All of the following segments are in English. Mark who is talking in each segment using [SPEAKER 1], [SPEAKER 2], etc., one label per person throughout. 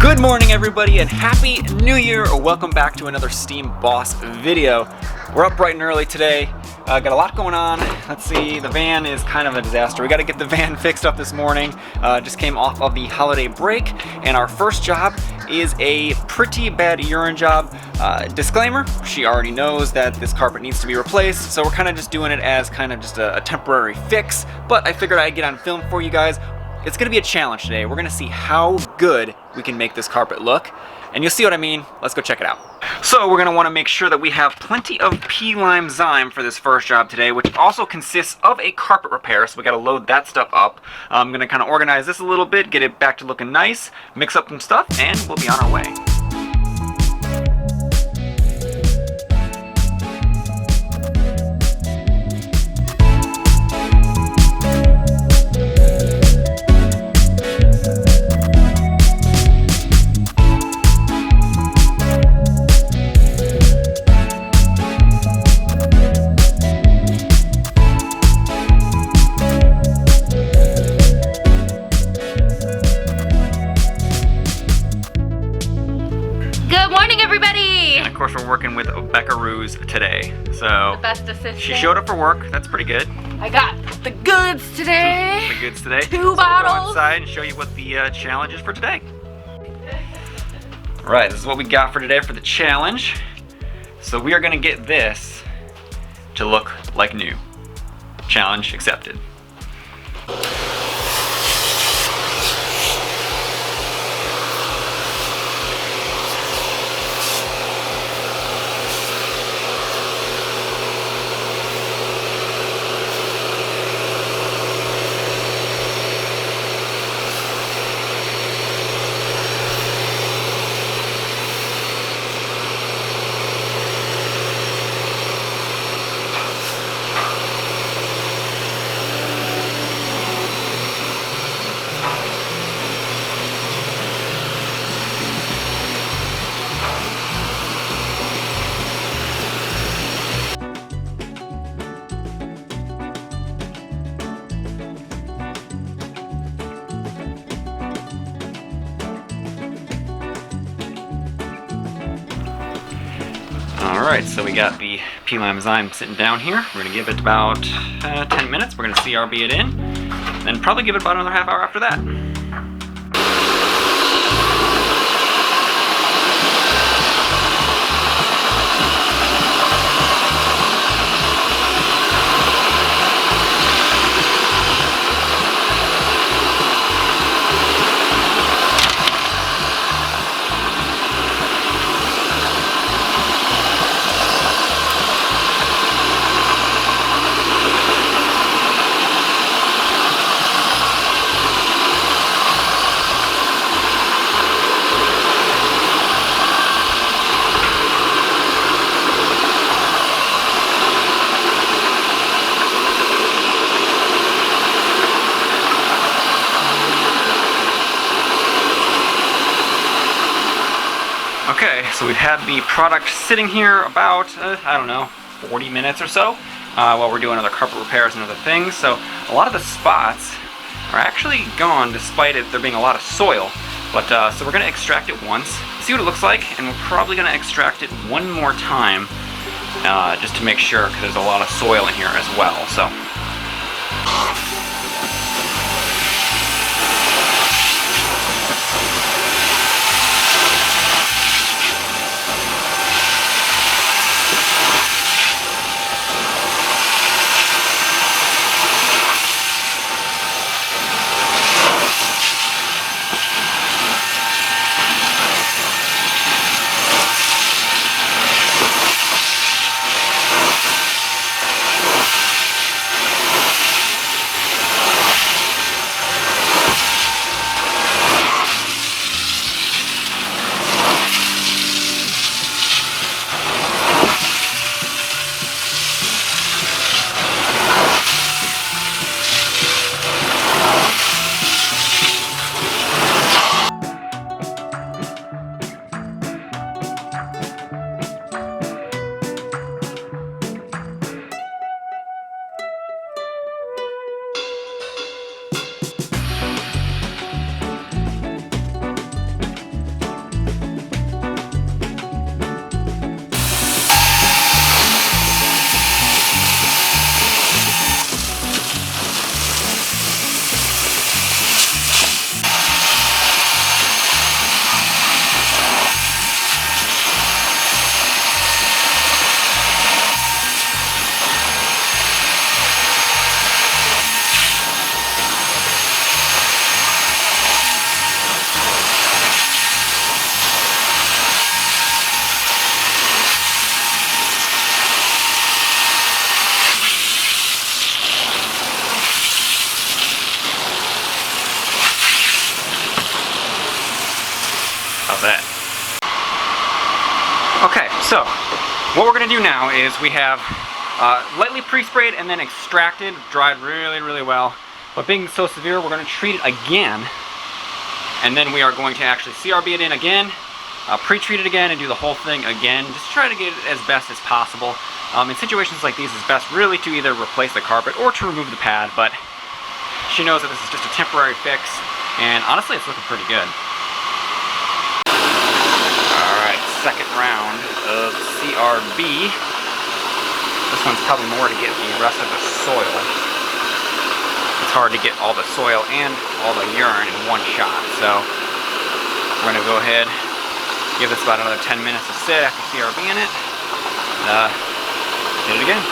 [SPEAKER 1] Good morning everybody and Happy New Year, or welcome back to another Steam Boss video. We're up bright and early today, got a lot going on. Let's see, the van is kind of a disaster. We got to get the van fixed up this morning. Just came off of the holiday break, and our first job is a pretty bad urine job. Disclaimer, she already knows that this carpet needs to be replaced, so we're kind of just doing it as kind of just a temporary fix, but I figured I'd get on film for you guys. It's going to be a challenge today. We're going to see how good we can make this carpet look, and you'll see what I mean. Let's go check it out. So we're going to want to make sure that we have plenty of P lime zyme for this first job today, which also consists of a carpet repair, so we got to load that stuff up. I'm going to kind of organize this a little bit, get it back to looking nice, mix up some stuff, and we'll be on our way. Of course, we're working with Beckaroos today, so
[SPEAKER 2] the best assistant.
[SPEAKER 1] She showed up for work. That's pretty good.
[SPEAKER 2] I got the goods today.
[SPEAKER 1] The goods today.
[SPEAKER 2] Two bottles.
[SPEAKER 1] We'll go inside and show you what the challenge is for today. All right, this is what we got for today for the challenge. So we are going to get this to look like new. Challenge accepted. Alright, so we got the P lime zyme sitting down here. We're going to give it about 10 minutes. We're going to CRB it in, then probably give it about another half hour after that. Okay, so we've had the product sitting here about, I don't know, 40 minutes or so while we're doing other carpet repairs and other things. So a lot of the spots are actually gone despite there being a lot of soil. But so we're going to extract it once, see what it looks like, and we're probably going to extract it one more time just to make sure, because there's a lot of soil in here as well. So. about that? Okay, so what we're gonna do now is we have lightly pre-sprayed and then extracted, dried really, really well. But being so severe, we're gonna treat it again. And then we are going to actually CRB it in again, pre-treat it again, and do the whole thing again. Just try to get it as best as possible. In situations like these, it's best really to either replace the carpet or to remove the pad, but she knows that this is just a temporary fix, and honestly, it's looking pretty good. Alright, second round of CRB. This one's probably more to get the rest of the soil. It's hard to get all the soil and all the urine in one shot, so we're gonna go ahead, give this about another 10 minutes to sit after CRB in it, hit it again.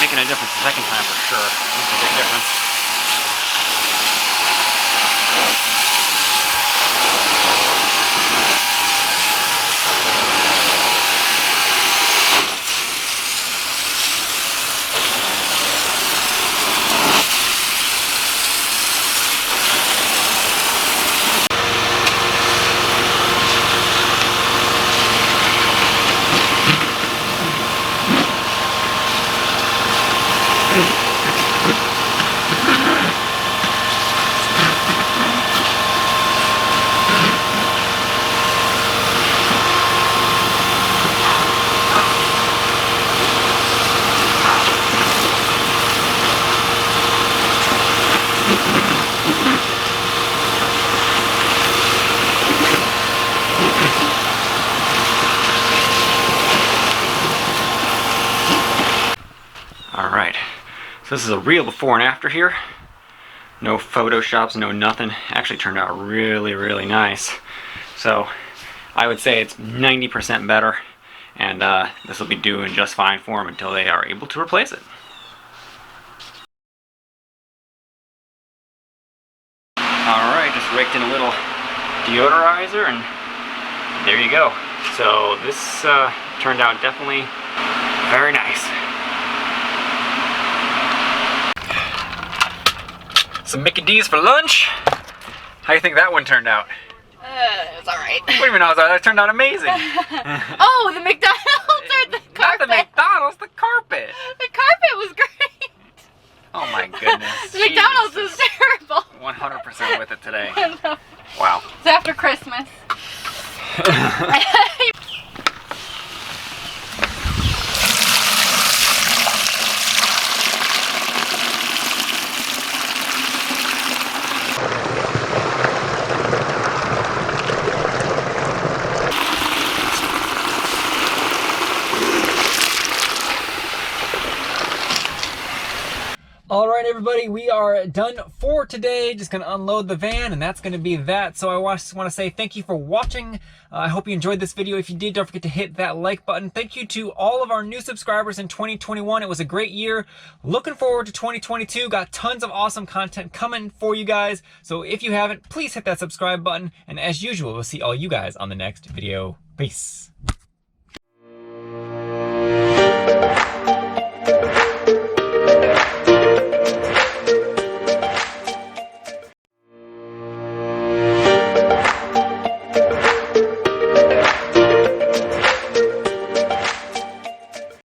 [SPEAKER 1] Making a difference the second time for sure. Makes a big difference. Alright, so this is a real before and after here. No photoshops, no nothing. Actually turned out really, really nice. So I would say it's 90% better, and this will be doing just fine for them until they are able to replace it. Alright, just raked in a little deodorizer, and there you go. So this turned out definitely very nice. Some Mickey D's for lunch. How do you think that one turned out?
[SPEAKER 2] It's alright.
[SPEAKER 1] What do you mean, that turned out amazing?
[SPEAKER 2] Oh, the McDonald's or the carpet?
[SPEAKER 1] Not the McDonald's, the carpet.
[SPEAKER 2] The carpet was great.
[SPEAKER 1] Oh my goodness.
[SPEAKER 2] The McDonald's was terrible.
[SPEAKER 1] 100% with it today. Wow.
[SPEAKER 2] It's after Christmas.
[SPEAKER 1] All right, everybody, we are done for today. Just gonna unload the van, and that's gonna be that. So I just want to say thank you for watching. I hope you enjoyed this video. If you did, don't forget to hit that like button. Thank you to all of our new subscribers in 2021. It was a great year. Looking forward to 2022. Got tons of awesome content coming for you guys. So if you haven't, please hit that subscribe button. And as usual, we'll see all you guys on the next video. Peace.